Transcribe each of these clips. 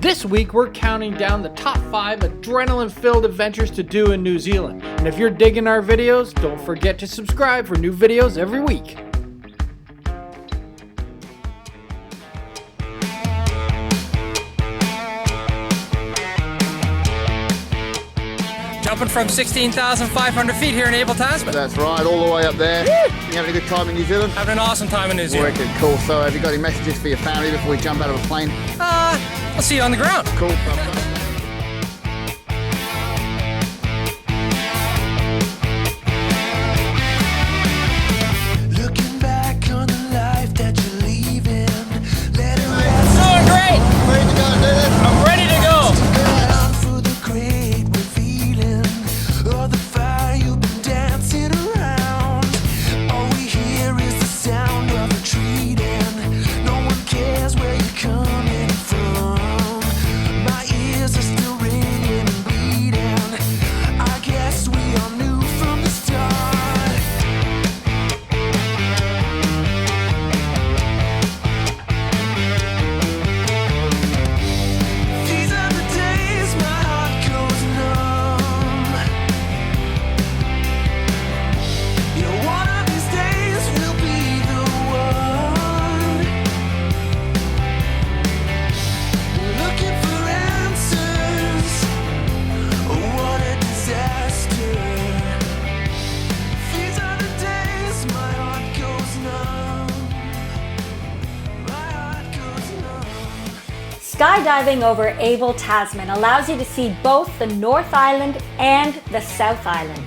This week we're counting down the top 5 adrenaline-filled adventures to do in New Zealand. And if you're digging our videos, don't forget to subscribe for new videos every week. Jumping from 16,500 feet here in Abel, Tasman. That's right, all the way up there. You having a good time in New Zealand? Having an awesome time in New Zealand. Wicked, cool. So have you got any messages for your family before we jump out of a plane? I'll see you on the ground. Cool. Looking back on the life that you're leaving, let it rest. Doing great. Ready to go, Nevis? I'm ready to go. Down for the great revealing of the fire you've been dancing around. All we hear is the sound of retreating. No one cares where you're coming from. My ears are still ringing and bleeding. I guess we all knew from the start. These are the days my heart goes numb. One of these days will be the one. Looking for answers. What a disaster. These are the days my heart goes numb. My heart goes numb. Skydiving over Abel, Tasman allows you to see both the North Island and the South Island.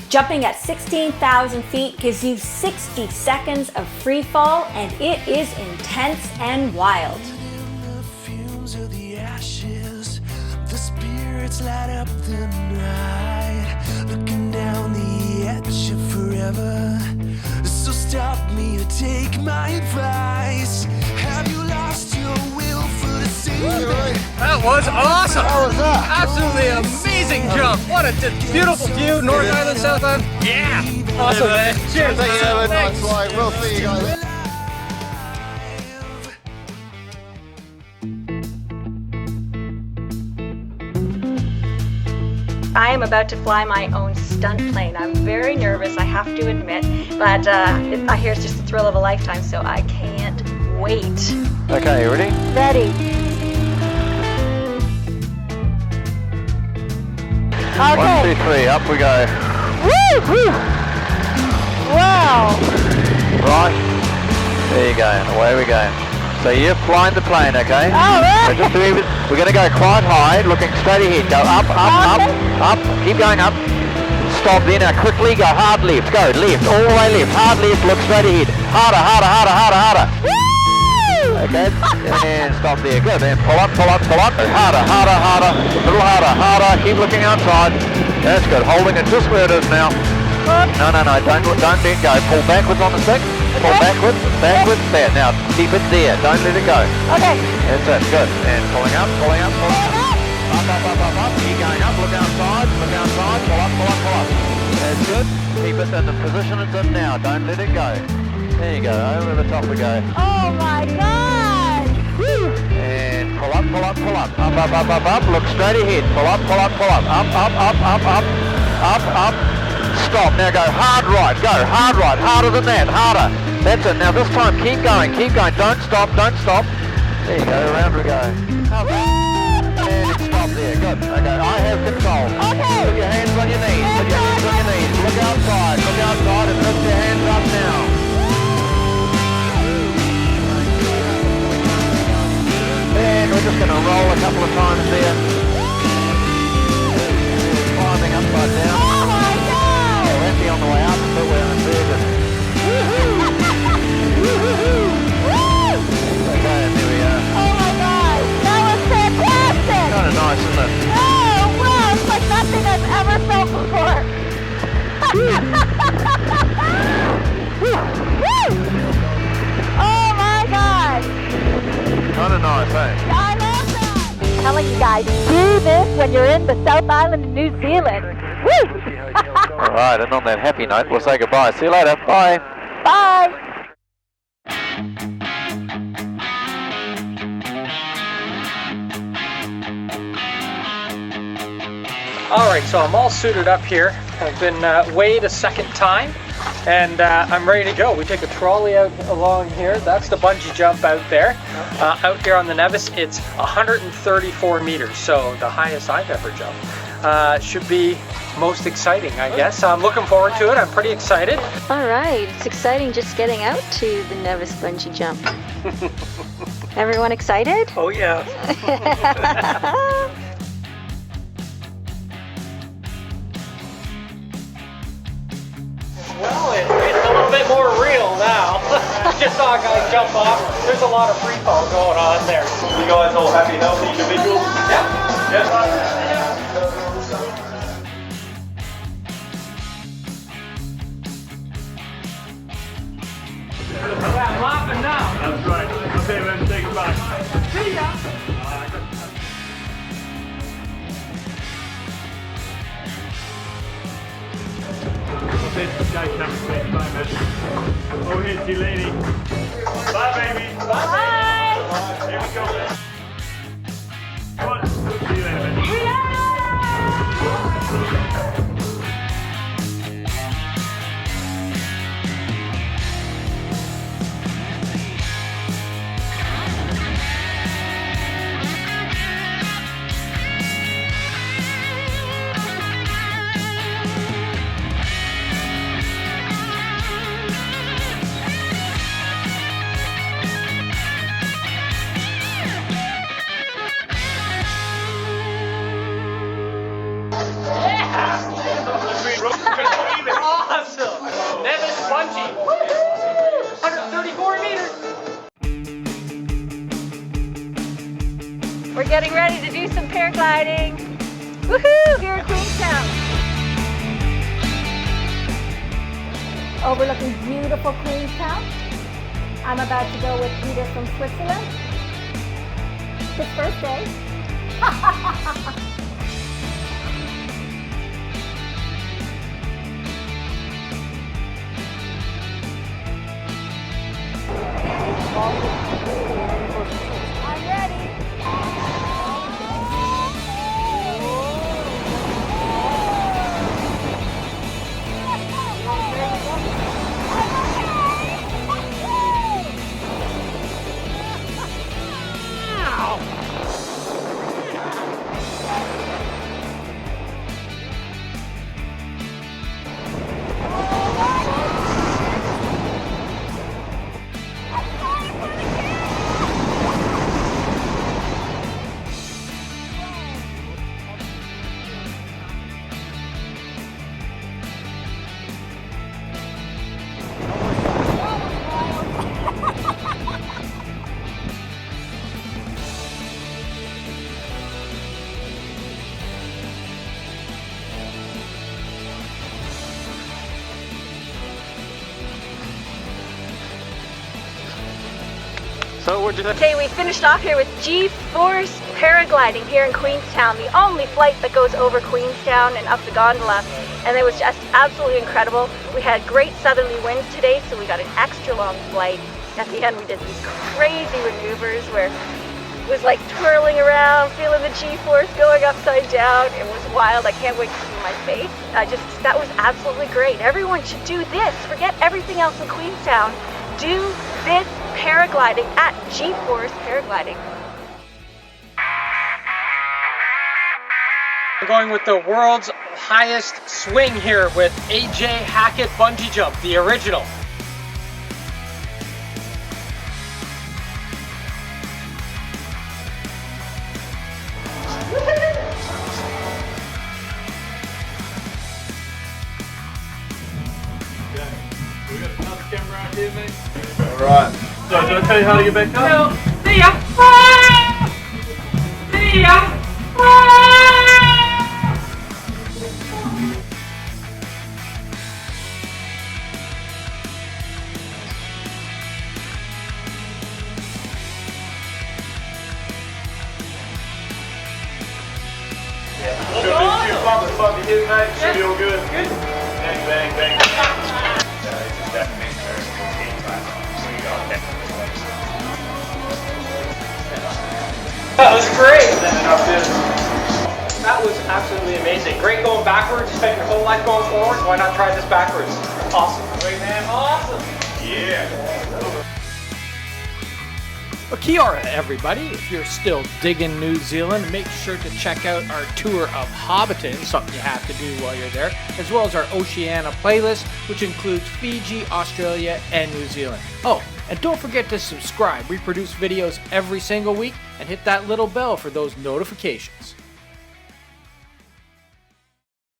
Jumping at 16,000 feet gives you 60 seconds of free fall, and it is intense and wild. In the fumes of the ashes, the spirits light up the night, looking down the edge of forever. So stop me or take my advice. Have you lost your will for the sea? That was awesome. How was that? Absolutely amazing jump. What a beautiful view. North Island, South Island. Yeah. Awesome, man. Cheers. Thank you, Evan. Thanks. Nice flight. We'll see you guys. I am about to fly my own stunt plane. I'm very nervous, I have to admit, but I hear it's just the thrill of a lifetime, so I can't wait. Okay, you ready? Ready. One, two, three, up we go. Woo! Woo! Wow! Right, there you go, and away we go. So you're flying the plane, okay? All right. So just we're going to go quite high, looking straight ahead. Go up, up, Okay. up, keep going up. Stop there now, quickly go hard left, go left, all the way left, hard left, look straight ahead. Harder, harder, harder, harder, harder. Woo! Okay, and stop there, good. Then pull up, pull up, pull up. Harder, harder, harder, a little harder, harder. Keep looking outside. That's good, holding it just where it is now. No, no, no, don't let go. Pull backwards on the stick. Pull backwards, backwards, there. Now, keep it there. Don't let it go. Okay. That's it, good. And pulling up, pulling up, pulling up. Up, up, up, up, up. Keep going up, look outside, pull up, pull up, pull up. That's good. Keep it in the position it's in now. Don't let it go. There you go, over the top we go. Oh my God! Woo! And pull up, pull up, pull up. Up, up, up, up, up. Look straight ahead. Pull up, pull up, pull up. Up, up, up, up, up. Up, up. Stop. Now go hard right. Go hard right. Harder than that. Harder. That's it. Now this time keep going. Keep going. Don't stop. Don't stop. There you go. Around we go. Up. And stop there. Good. Okay. I have control. Okay. Put your hands on your knees. Put your hands on your knees. Look outside. Look outside and lift your hands up now. And we're just going to roll a couple of times there. Climbing upside down. Oh my God! Yeah, we'll be on the way up, but we're inverted. Okay, and there we are. Oh my God! That was fantastic! Kind of nice, isn't it? Oh wow! It's like nothing I've ever felt before. Woo! Oh my God! Kind of nice, eh? I love that! Telling you guys, do this when you're in the South Island of New Zealand. Woo! Alright, and on that happy note, we'll say goodbye. See you later. Bye. Bye! Alright, so I'm all suited up here. I've been weighed a second time, and I'm ready to go. We take a trolley out along here. That's the bungee jump out there. Out here on the Nevis, it's 134 meters, so the highest I've ever jumped. Should be most exciting, I guess. I'm looking forward to it. I'm pretty excited. All right, it's exciting just getting out to the Nevis bungee jump. Everyone excited? Oh yeah. Well, it's a little bit more real now. Just saw a guy jump off. There's a lot of free fall going on there. You guys all happy, healthy individuals? Yeah. Yeah. I'm laughing now. That's right. Okay, then take it back. See ya. This guy can't spend 5 minutes. Oh, here's you, lady. Bye, baby. Bye. Here we go. Come on. See you later, baby. Awesome! Nevis bungee. 134 meters. We're getting ready to do some paragliding. Woohoo! Here in Queenstown. Overlooking beautiful Queenstown. I'm about to go with Peter from Switzerland. His first day. I'm ready. So what'd you think? Okay, we finished off here with G-Force Paragliding here in Queenstown, the only flight that goes over Queenstown and up the gondola, and it was just absolutely incredible. We had great southerly winds today, so we got an extra long flight. At the end we did these crazy maneuvers where it was like twirling around, feeling the G-force going upside down. It was wild. I can't wait to see my face. That was absolutely great. Everyone should do this. Forget everything else in Queenstown. Do this paragliding at G-Force Paragliding. I'm going with the world's highest swing here with AJ Hackett Bungee Jump, the original. We got another camera out here, mate. Alright. So, did I tell you how to get back up? No. See ya. See ya. Should be a few bumps above the hip, mate. Should be all good. Good. Bang, bang, bang. That was great. That was absolutely amazing. Great going backwards. You spent your whole life going forwards. Why not try this backwards? Awesome. Great, man. Awesome. Yeah. Well, kia ora, everybody. If you're still digging New Zealand, make sure to check out our tour of Hobbiton, something you have to do while you're there, as well as our Oceania playlist, which includes Fiji, Australia, and New Zealand. Oh, and don't forget to subscribe. We produce videos every single week, and hit that little bell for those notifications.